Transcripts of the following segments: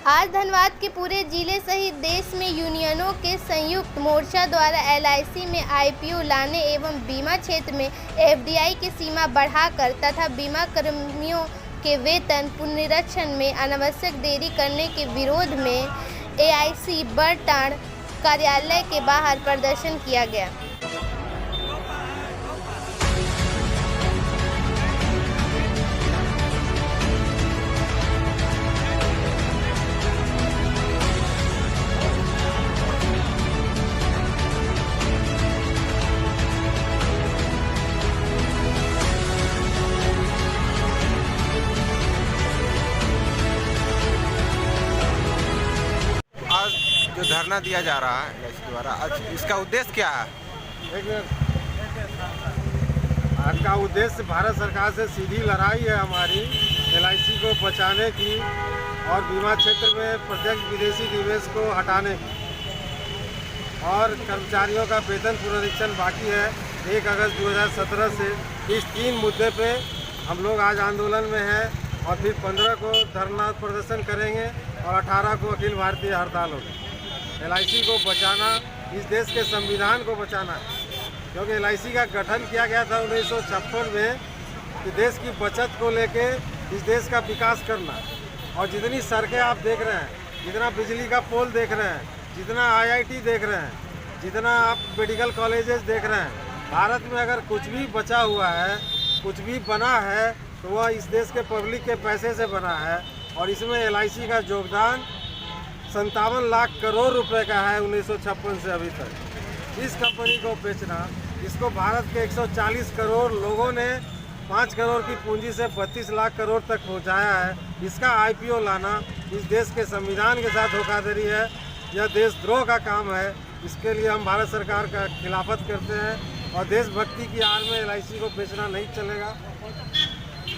आज धनबाद के पूरे जिले सहित देश में यूनियनों के संयुक्त मोर्चा द्वारा एलआईसी में आईपीओ लाने एवं बीमा क्षेत्र में एफडीआई की सीमा बढ़ाकर तथा बीमा कर्मियों के वेतन पुनरीक्षण में अनावश्यक देरी करने के विरोध में एआईसी बड़टांड़ कार्यालय के बाहर प्रदर्शन किया गया। जो धरना दिया जा रहा है एलआईसी द्वारा, आज इसका उद्देश्य क्या है? आज का उद्देश्य भारत सरकार से सीधी लड़ाई है हमारी एलआईसी को बचाने की और बीमा क्षेत्र में प्रत्यक्ष विदेशी निवेश को हटाने की। और कर्मचारियों का वेतन पुनरीक्षण बाकी है 1 अगस्त 2017 से। इस 3 मुद्दे पे हम लोग आज आंदोलन में हैं और फिर 15 को धरना प्रदर्शन करेंगे और 18 को अखिल भारतीय हड़ताल होगी। एलआईसी को बचाना, इस देश के संविधान को बचाना है, क्योंकि एलआईसी का गठन किया गया था 1956 में कि देश की बचत को लेके इस देश का विकास करना। और जितनी सड़कें आप देख रहे हैं, जितना बिजली का पोल देख रहे हैं, जितना आईआईटी देख रहे हैं, जितना आप मेडिकल कॉलेजेस देख रहे हैं, भारत में अगर कुछ भी बचा हुआ है, कुछ भी बना है तो वह इस देश के पब्लिक के पैसे से बना है। और इसमें एलआईसी का योगदान 57 लाख करोड़ रुपए का है 1956 से अभी तक। इस कंपनी को बेचना, इसको भारत के 140 करोड़ लोगों ने 5 करोड़ की पूंजी से 32 लाख करोड़ तक पहुंचाया है। इसका आईपीओ लाना इस देश के संविधान के साथ धोखाधड़ी है, यह देशद्रोह का काम है। इसके लिए हम भारत सरकार का खिलाफत करते हैं और देशभक्ति की आड़ में एलआईसी को बेचना नहीं चलेगा।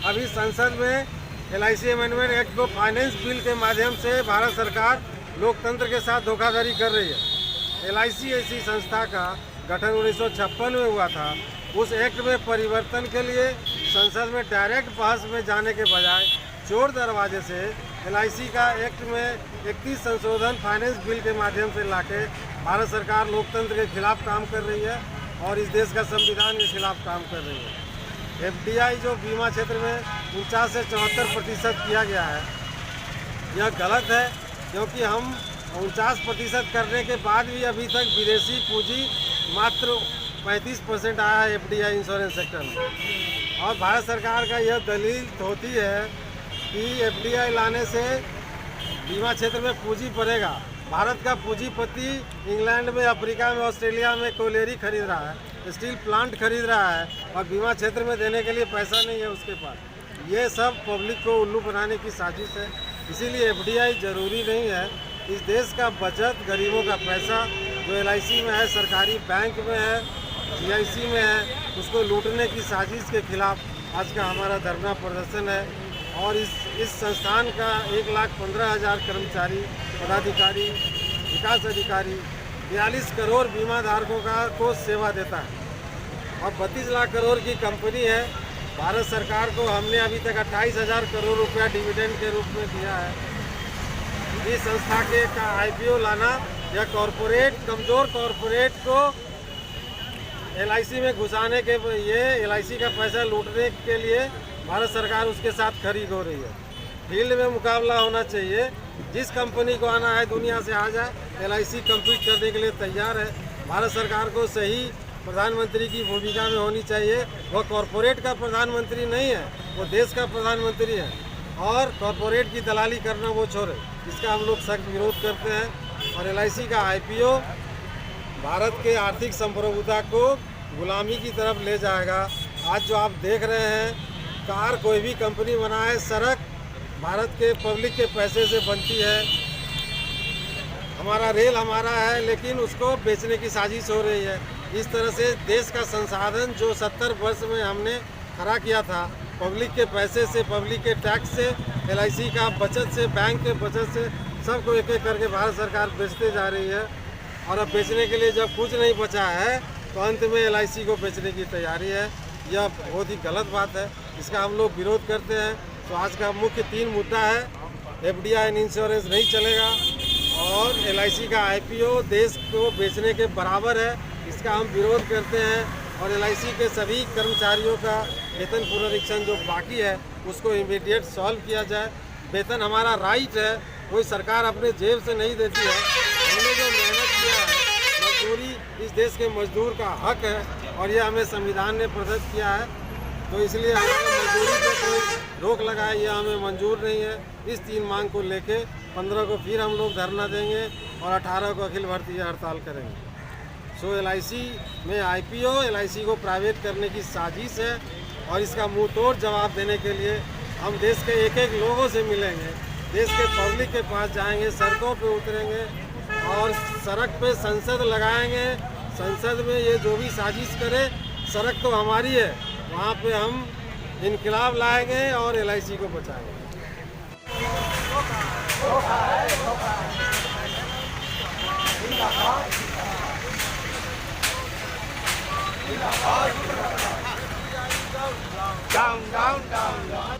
अभी संसद में एलआईसी अमेंडमेंट एक्ट को फाइनेंस बिल के माध्यम से भारत सरकार लोकतंत्र के साथ धोखाधड़ी कर रही है। एलआईसी ऐसी संस्था का गठन 1956 में हुआ था। उस एक्ट में परिवर्तन के लिए संसद में डायरेक्ट बहस में जाने के बजाय चोर दरवाजे से एलआईसी का एक्ट में 31 संशोधन फाइनेंस बिल के माध्यम से लाके भारत सरकार लोकतंत्र के खिलाफ काम कर रही है और इस देश का संविधान के खिलाफ काम कर रही है। एफडीआई जो बीमा क्षेत्र में 49 से 74% किया गया है, यह गलत है, क्योंकि हम 49% करने के बाद भी अभी तक विदेशी पूंजी मात्र 35% आया है एफडीआई इंश्योरेंस सेक्टर में। और भारत सरकार का यह दलील होती है कि एफडीआई लाने से बीमा क्षेत्र में पूंजी बढ़ेगा। भारत का पूंजीपति इंग्लैंड में, अफ्रीका में, ऑस्ट्रेलिया में कोयलेरी खरीद रहा है, स्टील प्लांट खरीद रहा है और बीमा क्षेत्र में देने के लिए पैसा नहीं है उसके पास। ये सब पब्लिक को उल्लू बनाने की साजिश है। इसीलिए एफडीआई ज़रूरी नहीं है। इस देश का बचत, गरीबों का पैसा जो एलआईसी में है, सरकारी बैंक में है, जीआईसी में है, उसको लूटने की साजिश के खिलाफ आज का हमारा धरना प्रदर्शन है। और इस संस्थान का 1,15,000 कर्मचारी, पदाधिकारी, विकास अधिकारी 42 करोड़ बीमा धारकों को सेवा देता है और 32 लाख करोड़ की कंपनी है। भारत सरकार को हमने अभी तक 28,000 करोड़ रुपया डिविडेंड के रूप में दिया है। इस संस्था के का आईपीओ लाना, यह कॉरपोरेट, कमज़ोर कॉरपोरेट को एलआईसी में घुसाने के, ये एलआईसी का पैसा लूटने के लिए भारत सरकार उसके साथ खड़ी हो रही है। फील्ड में मुकाबला होना चाहिए। जिस कंपनी को आना है दुनिया से आ जाए, एलआईसी कम्पीट करने के लिए तैयार है। भारत सरकार को सही प्रधानमंत्री की भूमिका में होनी चाहिए। वह कॉरपोरेट का प्रधानमंत्री नहीं है, वो देश का प्रधानमंत्री है। और कॉरपोरेट की दलाली करना वो छोड़े, इसका हम लोग सख्त विरोध करते हैं। और एलआईसी का आईपीओ भारत के आर्थिक संप्रभुता को गुलामी की तरफ ले जाएगा। आज जो आप देख रहे हैं, कार कोई भी कंपनी बनाए, सड़क भारत के पब्लिक के पैसे से बनती है, हमारा रेल हमारा है, लेकिन उसको बेचने की साजिश हो रही है। इस तरह से देश का संसाधन जो 70 वर्ष में हमने खड़ा किया था, पब्लिक के पैसे से, पब्लिक के टैक्स से, एलआईसी का बचत से, बैंक के बचत से, सबको एक एक करके भारत सरकार बेचते जा रही है। और अब बेचने के लिए जब कुछ नहीं बचा है तो अंत में एलआईसी को बेचने की तैयारी है। यह बहुत ही गलत बात है, इसका हम लोग विरोध करते हैं। तो आज का मुख्य 3 मुद्दा है। FDI इंश्योरेंस नहीं चलेगा और LIC का IPO देश को बेचने के बराबर है। इसका हम विरोध करते हैं और LIC के सभी कर्मचारियों का वेतन पुनरीक्षण जो बाकी है उसको इमीडिएट सॉल्व किया जाए। वेतन हमारा राइट है, कोई सरकार अपने जेब से नहीं देती है। हमने जो मेहनत किया है, मजदूरी इस देश के मजदूर का हक है और ये हमें संविधान ने प्रदत्त किया है, तो इसलिए हमारे मजदूरी पर कोई रोक लगाए ये हमें मंजूर नहीं है। इस 3 मांग को लेके 15 को फिर हम लोग धरना देंगे और 18 को अखिल भारतीय हड़ताल करेंगे। सो LIC में IPO LIC को प्राइवेट करने की साजिश है और इसका मुंह तोड़ जवाब देने के लिए हम देश के एक लोगों से मिलेंगे, देश के पब्लिक के पास जाएंगे, सड़कों पे उतरेंगे और सड़क पे संसद लगाएंगे। संसद में ये जो भी साजिश करे, सड़क तो हमारी है, वहाँ पे हम इनकलाब लाएंगे और LIC को बचाएंगे। Down down down.